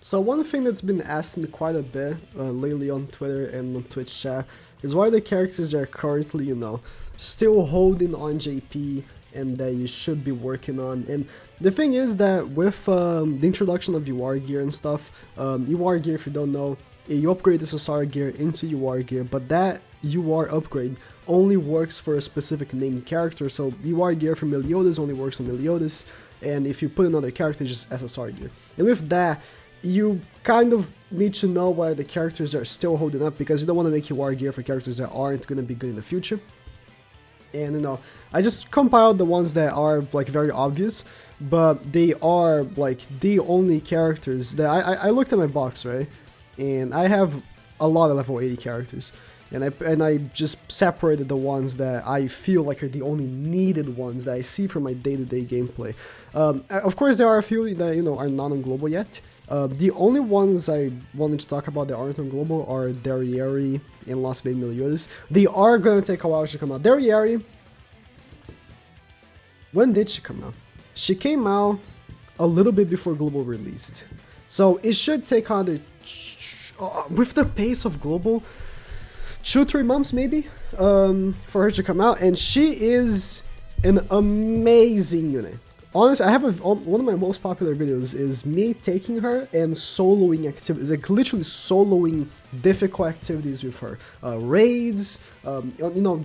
So one thing that's been asked me quite a bit lately on Twitter and on Twitch chat is why the characters are currently, still holding on JP and that you should be working on. And the thing is that with the introduction of UR gear and stuff, UR gear, if you don't know, you upgrade the SSR gear into UR gear, but that UR upgrade only works for a specific named character. So UR gear for Meliodas only works on Meliodas, and if you put another character, it's just SSR gear. And with that, you kind of need to know why the characters are still holding up, because you don't want to make UR gear for characters that aren't going to be good in the future. And I just compiled the ones that are like very obvious, but they are like the only characters that I looked at my box, right? And I have a lot of level 80 characters. And I just separated the ones that I feel like are the only needed ones that I see from my day-to-day gameplay. Of course, there are a few that, are not on global yet. The only ones I wanted to talk about that aren't on global are Derriere and Las Vegas Meliodas. They are going to take a while to come out. Derriere, when did she come out? She came out a little bit before global released. So it should take another, with the pace of global, 2-3 months maybe for her to come out. And she is an amazing unit. Honestly, I have one of my most popular videos is me taking her and soloing activities, like literally soloing difficult activities with her. Raids,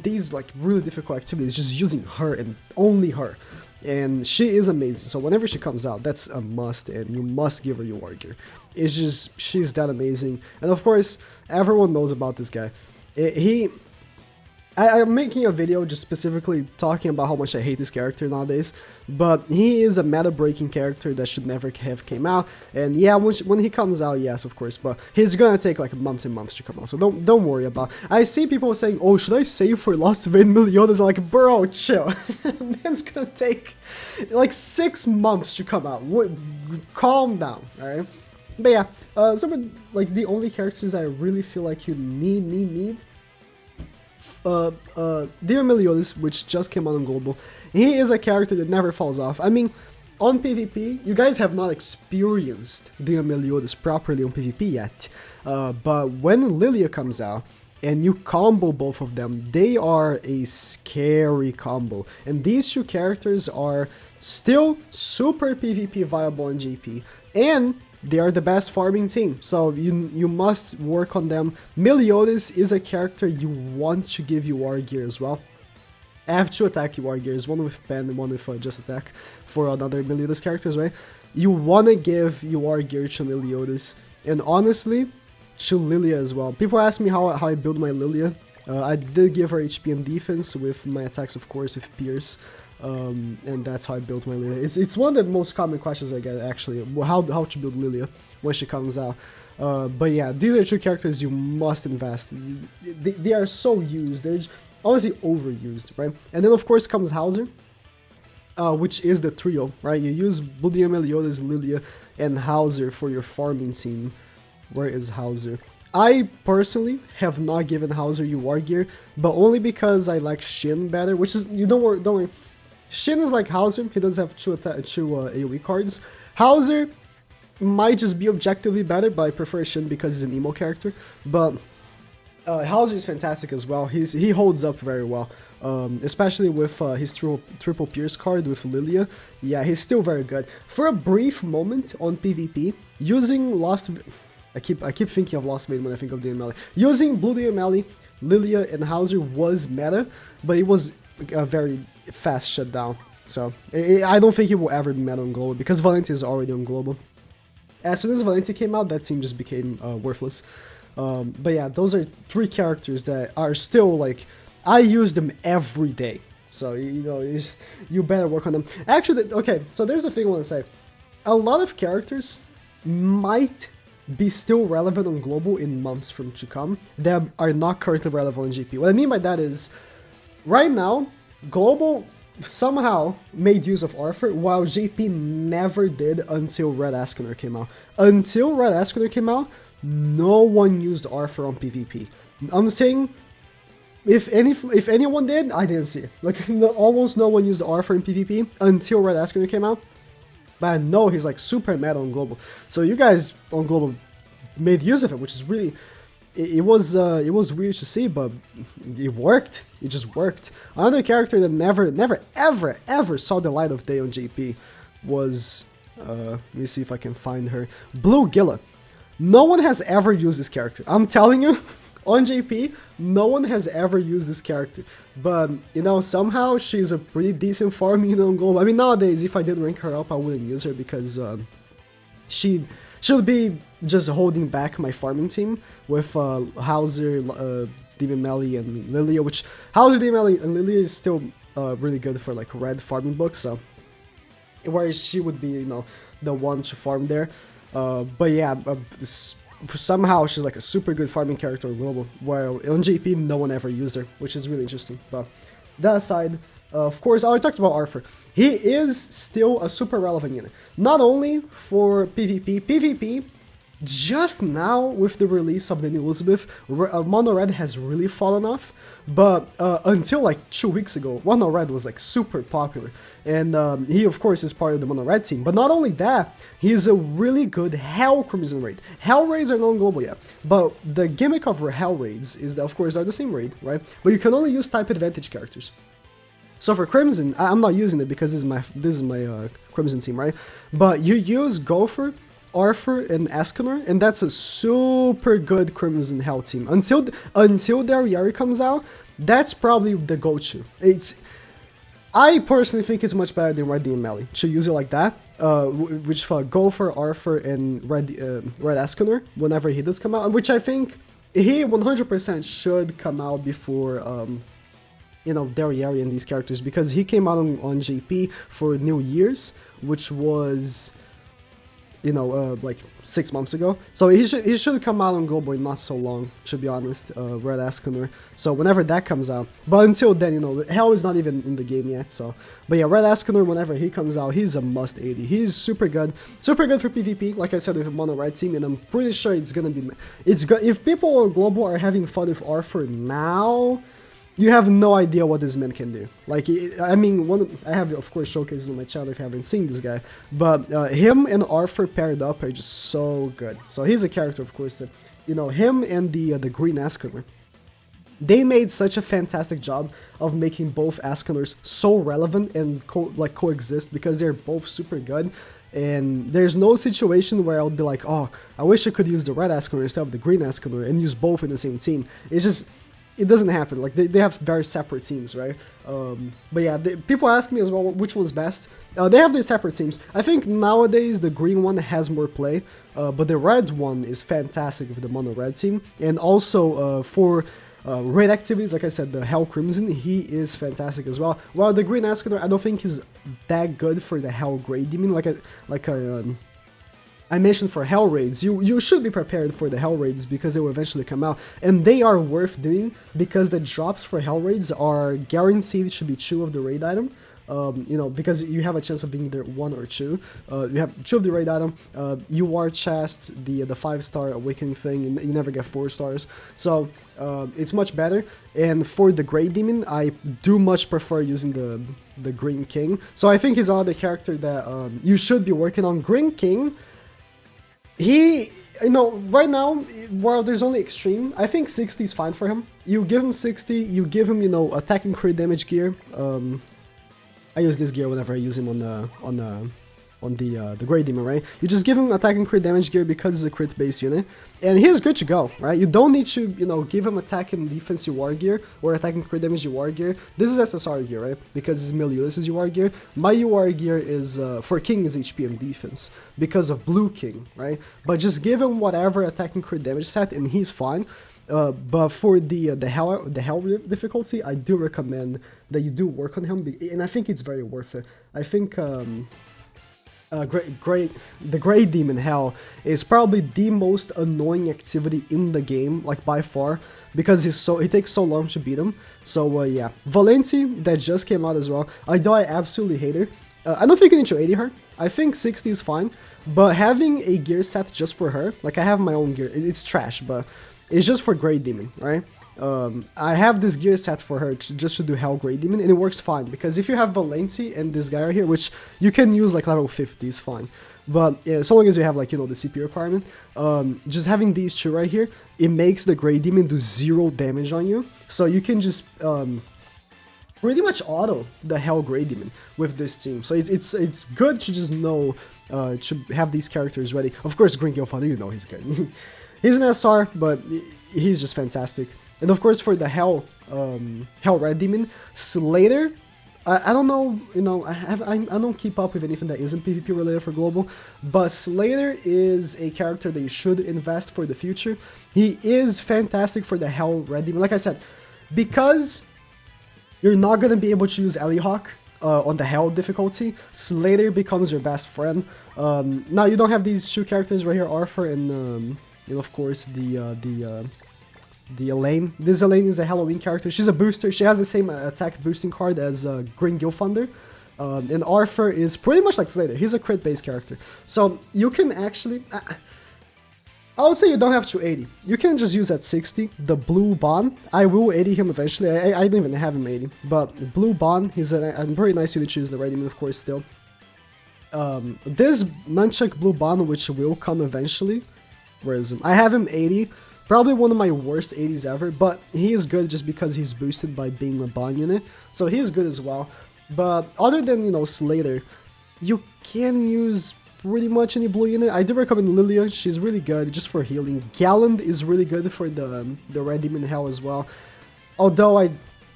these like really difficult activities, just using her and only her. And she is amazing, so whenever she comes out, that's a must, and you must give her UR gear. It's just, she's that amazing. And of course, everyone knows about this guy. I'm making a video just specifically talking about how much I hate this character nowadays, but he is a meta-breaking character that should never have came out, and yeah, when he comes out, yes, of course, but he's gonna take like months and months to come out, so don't worry about it. I see people saying, oh, should I save for Lost Vein Meliodas? I'm like, bro, chill. It's gonna take like 6 months to come out. Calm down, alright? But yeah, some of like the only characters I really feel like you need Dear Meliodas, which just came out on global. He is a character that never falls off. I mean, on PvP, you guys have not experienced Dear Meliodas properly on PvP yet, but when Lilia comes out and you combo both of them, they are a scary combo. And these two characters are still super PvP viable on JP, and they are the best farming team, so you must work on them. Meliodas is a character you want to give UR gear as well. I have 2 attack UR gears, one with pen and one with just attack for another Meliodas characters, right? You want to give UR gear to Meliodas, and honestly, to Lilia as well. People ask me how I build my Lilia. I did give her HP and defense with my attacks, of course, with Pierce. And that's how I built my Lilia. It's one of the most common questions I get, actually, how to build Lilia when she comes out. But yeah, these are 2 characters you must invest. They are so used, they're honestly overused, right? And then of course comes Hauser, which is the trio, right? You use Bloody Meliodas, Lilia, and Hauser for your farming team. Where is Hauser? I personally have not given Hauser UR gear, but only because I like Shin better, which is, don't worry. Shin is like Hauser, he does have 2 AoE cards. Hauser might just be objectively better, but I prefer Shin because he's an emo character. But Hauser is fantastic as well, he holds up very well. Especially with his triple Pierce card with Lilia. Yeah, he's still very good. For a brief moment on PvP, using I keep thinking of Lost Vein when I think of DML. Using Blue DML, Lilia, and Hauser was meta, but it was a very fast shutdown. So I don't think it will ever be meta on global because Valenti is already on global. As soon as Valenti came out, that team just became worthless. But yeah, those are 3 characters that are still like, I use them every day. So you better work on them. Actually, okay, so there's the thing I want to say. A lot of characters might be still relevant on global in months from to come that are not currently relevant on GP. What I mean by that is, right now, global somehow made use of Arthur, while JP never did until Red Escanor came out. Until Red Escanor came out, no one used Arthur on PvP. I'm saying, if anyone did, I didn't see it. Like, almost no one used Arthur in PvP until Red Escanor came out. But I know he's like super meta on global. So you guys on global made use of it, which is really, it was weird to see, but it worked. It just worked. Another character that never ever saw the light of day on JP was let me see if I can find her. Blue Gilla. No one has ever used this character. I'm telling you, on JP, no one has ever used this character. But, you know, somehow she's a pretty decent farm, you know, on global. I mean, nowadays, if I did rank her up, I wouldn't use her because she'll be just holding back my farming team with Hauser, Demon Melly, and Lilia, which Hauser, Demon Melly, and Lilia is still really good for, like, red farming books, so whereas she would be, you know, the one to farm there. But yeah, somehow she's like a super good farming character on global, while on JP no one ever used her, which is really interesting. But that aside, of course, I already talked about Arthur. He is still a super relevant unit, not only for PvP, just now with the release of the new Elizabeth, Mono Red has really fallen off, but until like 2 weeks ago, Mono Red was like super popular, and he of course is part of the Mono Red team, but not only that, he's a really good Hell Crimson raid. Hell raids are not global yet, but the gimmick of Hell raids is that of course they're the same raid, right? But you can only use type advantage characters. So for Crimson, I'm not using it because this is my Crimson team, right? But you use Gopher, Arthur, and Escanor, and that's a super good Crimson Hell team. Until the Ariari comes out, that's probably the go-to. I personally think it's much better than Red and Melly to use it like that, which for Gopher, Arthur, and Red Escanor whenever he does come out, which I think he 100% should come out before you know, Dariari and these characters, because he came out on JP for New Year's, which was, you know, like 6 months ago. So he should come out on global in not so long, to be honest, Red Escanor. So whenever that comes out. But until then, you know, Hell is not even in the game yet, so. But yeah, Red Escanor, whenever he comes out, he's a must 80. He's super good for PvP, like I said, with a Mono Red team, and I'm pretty sure it's gonna be, if people on global are having fun with Arthur now, you have no idea what this man can do. Like, I mean, I have, of course, showcases on my channel if you haven't seen this guy, but him and Arthur paired up are just so good. So he's a character, of course, that, you know, him and the Green Escanor, they made such a fantastic job of making both Escanors so relevant and coexist, because they're both super good. And there's no situation where I'll be like, oh, I wish I could use the Red Escanor instead of the Green Escanor and use both in the same team. It's just, it doesn't happen. Like, they have very separate teams, right? But yeah, people ask me as well which one's best. They have their separate teams. I think nowadays the green one has more play, but the red one is fantastic with the Mono Red team. And also for raid activities, like I said, the Hell Crimson, he is fantastic as well. While the Green Escanor, I don't think he's that good for the Hell Grey Demon, I mentioned for Hell Raids. You should be prepared for the Hell Raids because they will eventually come out, and they are worth doing because the drops for Hell Raids are guaranteed to be 2 of the raid item. You know, because you have a chance of being either 1 or 2. You have 2 of the raid item, UR chest, the 5-star awakening thing, and you never get 4 stars. So it's much better. And for the Grey Demon, I do much prefer using the Green King. So I think he's another character that you should be working on. Green King, he, you know, right now, while there's only extreme, I think 60 is fine for him. You give him 60, you give him, you know, attack and crit damage gear. I use this gear whenever I use him on the Grey Demon, right? You just give him attack and crit damage gear because it's a crit based unit, and he's good to go, right? You don't need to, you know, give him attack and defense UR gear or attack and crit damage UR gear. This is SSR gear, right? Because it's Milius' UR gear. My UR gear is for King is HP and defense because of Blue King, right? But just give him whatever attack and crit damage set, and he's fine. But for the hell difficulty, I do recommend that you do work on him, and I think it's very worth it. I think the Grey Demon Hell is probably the most annoying activity in the game, like by far, because it takes so long to beat him. So yeah, Valenti, that just came out as well. Although I absolutely hate her, I don't think you need to 80 her. I think 60 is fine, but having a gear set just for her, like I have my own gear, it's trash, but it's just for Grey Demon, right? I have this gear set for her just to do Hell Grey Demon, and it works fine, because if you have Valenti and this guy right here, which you can use like level 50 is fine, but yeah, so long as you have like, you know, the CP requirement, just having these two right here, it makes the Grey Demon do 0 damage on you, so you can just pretty much auto the Hell Grey Demon with this team. So it's good to just know to have these characters ready. Of course, Green Guildfather, you know he's good. He's an SR, but he's just fantastic. And of course, for the Hell Red Demon, Slater. I don't know, you know, I don't keep up with anything that isn't PvP related for global, but Slater is a character that you should invest for the future. He is fantastic for the Hell Red Demon. Like I said, because you're not gonna be able to use Elihawk on the Hell difficulty, Slater becomes your best friend. Now you don't have these two characters right here, Arthur and of course the Elaine. This Elaine is a Halloween character. She's a booster. She has the same attack boosting card as Green Guildfather. And Arthur is pretty much like Slater. He's a crit based character. So you can actually... I would say you don't have to 80. You can just use at 60 the Blue Bond. I will 80 him eventually. I don't even have him 80. But Blue Bond, he's a very nice unit to choose the right demon, of course, still. This Nunchuck Blue Bond, which will come eventually. Where is him? I have him 80. Probably one of my worst 80s ever, but he is good just because he's boosted by being a Bond unit, so he's good as well. But other than, you know, Slater, you can use pretty much any blue unit. I do recommend Lilia, she's really good just for healing. Galland is really good for the Red Demon Hell as well, although I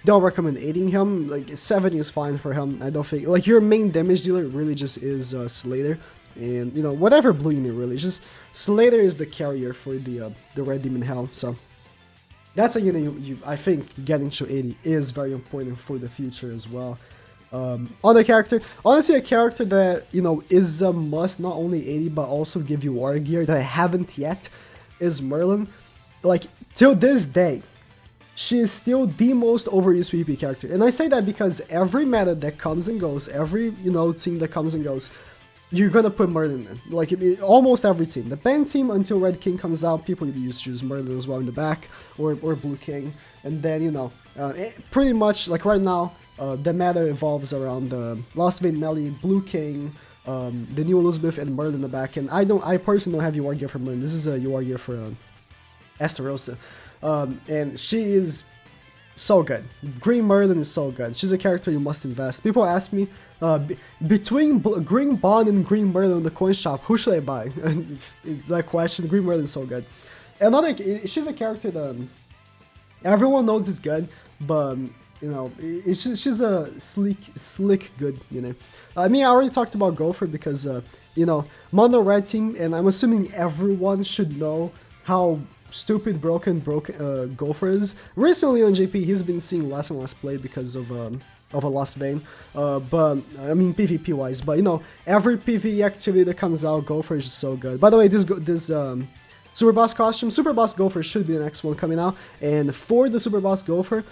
don't recommend 80ing him. Like 70 is fine for him. I don't think, like, your main damage dealer really just is Slater. And, you know, whatever blue unit really, just Slater is the carrier for the Red Demon Hell, so that's a unit I think getting to 80 is very important for the future as well. Other character, honestly a character that, you know, is a must, not only 80 but also give you war gear that I haven't yet, is Merlin. Like, till this day, she is still the most overused PvP character, and I say that because every meta that comes and goes, every, you know, team that comes and goes, you're gonna put Merlin in. Like, almost every team. The ban team, until Red King comes out, people used to use Merlin as well in the back, or Blue King. And then, you know, pretty much, like right now, the meta evolves around Lost Vein Melee, Blue King, the new Elizabeth, and Merlin in the back. And I personally don't have UR gear for Merlin. This is a UR gear for Esterosa. And she is so good. Green Merlin is so good. She's a character you must invest. People ask me, between Green Bond and Green Merlin in the coin shop, who should I buy? It's that question. Green Merlin is so good. Another, she's a character that everyone knows is good, but, you know, she's a slick good, you know. I mean, I already talked about Gopher because, you know, Mono Red Team, and I'm assuming everyone should know how stupid broken Gopher is. Recently on JP, he's been seeing less and less play because of a Lost Vein, but I mean PvP wise. But, you know, every PvE activity that comes out, Gopher is just so good. By the way, this Super Boss costume, Super Boss Gopher should be the next one coming out. And for the Super Boss Gopher,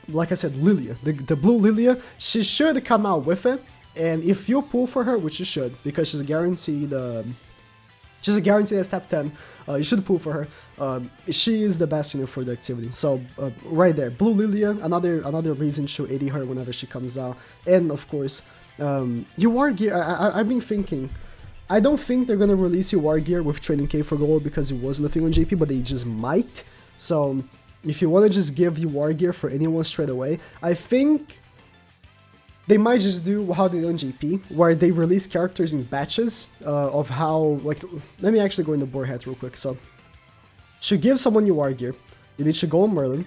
like I said, Lilia, the blue Lilia, she should come out with it. And if you pull for her, which you should, because she's a guaranteed as top 10. You should pull for her. She is the best unit for the activity. So right there, Blue Lilia, another reason to 80 her whenever she comes out. And of course, UR gear. I've been thinking, I don't think they're gonna release UR gear with Training K for gold because it wasn't a thing on JP, but they just might. So if you want to just give UR gear for anyone straight away, I think they might just do how they do on JP, where they release characters in batches of how, like, let me actually go in the board hat real quick. So, to give someone UR gear, you need to go on Merlin,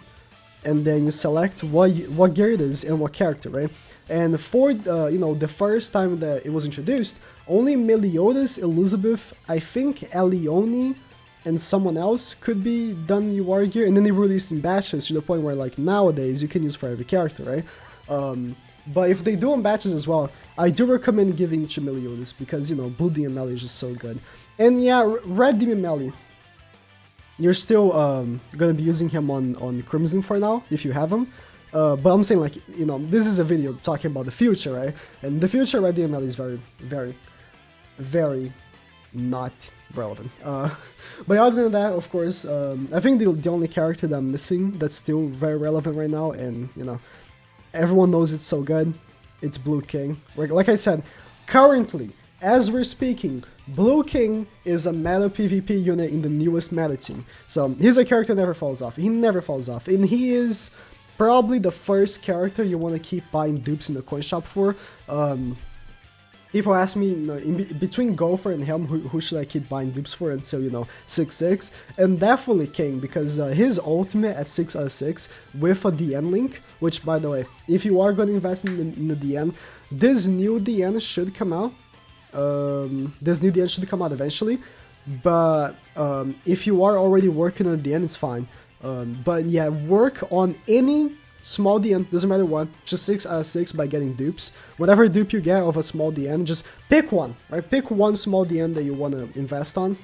and then you select what gear it is and what character, right? And for, you know, the first time that it was introduced, only Meliodas, Elizabeth, I think Elione, and someone else could be done UR gear, and then they released in batches to the point where, like, nowadays you can use for every character, right? But if they do on batches as well, I do recommend giving to Meliodas because, you know, Blue Demon Melee is just so good. And yeah, Red Demon Melee, you're still gonna be using him on Crimson for now, if you have him. But I'm saying, like, you know, this is a video talking about the future, right? And the future Red Demon Melee is very, very, very not relevant. But other than that, of course, I think the only character that I'm missing that's still very relevant right now, and you know, everyone knows it's so good, it's Blue King. Like I said, currently, as we're speaking, Blue King is a meta PvP unit in the newest meta team. So he's a character that never falls off. He never falls off, and he is probably the first character you want to keep buying dupes in the coin shop for. People ask me, you know, between Gopher and Helm, who should I keep buying dupes for until, you know, 6-6? And definitely King, because his ultimate at 6/6 with a DN link, which, by the way, if you are going to invest in the DN, this new DN should come out. This new DN should come out eventually, but if you are already working on the DN, it's fine. But yeah, work on any small DN, doesn't matter what, just 6/6 by getting dupes. Whatever dupe you get of a small DN, just pick one, right? Pick one small DN that you want to invest on.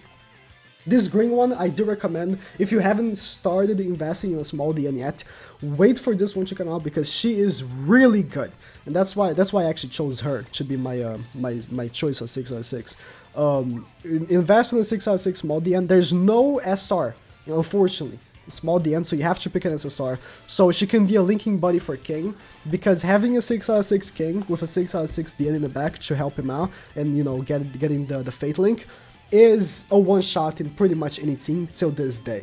This green one, I do recommend, if you haven't started investing in a small DN yet, wait for this one to come out because she is really good. And that's why I actually chose her to be my choice of 6/6. Invest in a 6/6 small DN. There's no SR, you know, unfortunately. Small DN, so you have to pick an SSR. So she can be a linking buddy for King, because having a 6/6 King with a 6/6 DN in the back to help him out and, you know, getting the Fate link is a one-shot in pretty much any team till this day.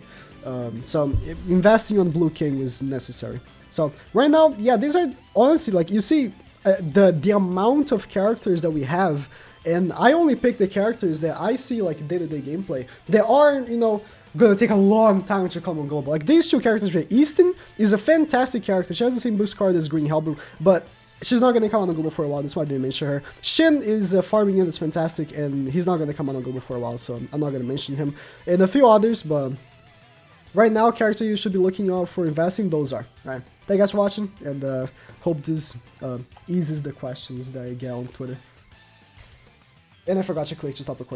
So investing on Blue King is necessary. So right now, yeah, these are honestly, like, you see the amount of characters that we have, and I only pick the characters that I see like day-to-day gameplay. They are, you know, gonna take a long time to come on global. Like these two characters here, Easton is a fantastic character. She has the same boost card as Green Hellblue, but she's not gonna come on the global for a while. That's why I didn't mention her. Shin is a farming unit that's fantastic, and he's not gonna come on the global for a while, so I'm not gonna mention him. And a few others, but right now, character you should be looking out for investing, those are. Alright, thank you guys for watching, and hope this eases the questions that I get on Twitter. And I forgot to click to stop recording.